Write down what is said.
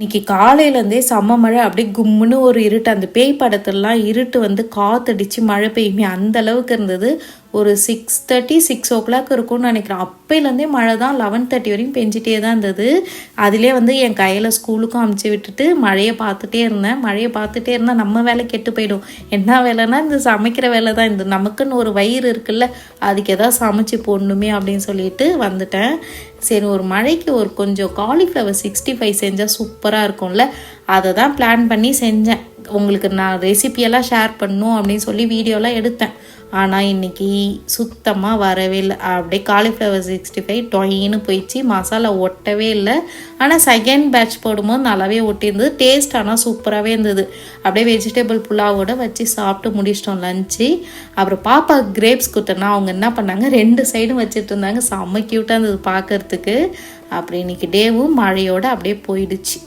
இன்னைக்கு காலையிலேருந்தே செம்ம மழை அப்படியே கும்முன்னு ஒரு இருட்டு. அந்த பேய் படத்துலலாம் இருட்டு வந்து காற்றடிச்சு மழை பெய்யுமே அந்த அளவுக்கு இருந்தது. ஒரு 6:30 6 இருக்கும்னு நினைக்கிறேன். அப்போலேருந்தே மழை தான் 11:30 வரையும் பெஞ்சிட்டே தான் இருந்தது. அதிலே வந்து என் கையில் ஸ்கூலுக்கும் அமுச்சு விட்டுட்டு மழையை பார்த்துட்டே இருந்தால் நம்ம வேலை கெட்டு போயிடும். என்ன வேலைன்னா இந்த சமைக்கிற வேலை தான். இந்த நமக்குன்னு ஒரு வயிறு இருக்குல்ல, அதுக்கு எதாவது சமைச்சு போடணுமே அப்படின்னு சொல்லிட்டு வந்துட்டேன். சரி, ஒரு மழைக்கு ஒரு கொஞ்சம் காலிஃப்ளவர் 65 செஞ்சால் சூப்பராக இருக்கும்ல, அதை தான் பிளான் பண்ணி செஞ்சேன். உங்களுக்கு நான் ரெசிபியெல்லாம் ஷேர் பண்ணணும் அப்படின்னு சொல்லி வீடியோலாம் எடுத்தேன். ஆனால் இன்றைக்கி சுத்தமாக வரவே இல்லை. அப்படியே காலிஃப்ளவர் 65 டொயின்னு போயிடுச்சு. மசாலா ஒட்டவே இல்லை. ஆனால் செகண்ட் பேட்ச் போடும்போது நல்லாவே ஒட்டியிருந்தது. டேஸ்ட் ஆனால் சூப்பராகவே இருந்தது. அப்படியே வெஜிடபிள் புலாவோட வச்சு சாப்பிட்டு முடிச்சிட்டோம் லஞ்சு. அப்புறம் பாப்பா கிரேப்ஸ் கொடுத்தனா அவங்க என்ன பண்ணாங்க, 2 சைடும் வச்சுட்டு இருந்தாங்க. செம்ம க்யூட்டாக இருந்தது பார்க்கறதுக்கு. அப்படி இன்றைக்கி டேவும் மழையோடு அப்படியே போயிடுச்சு.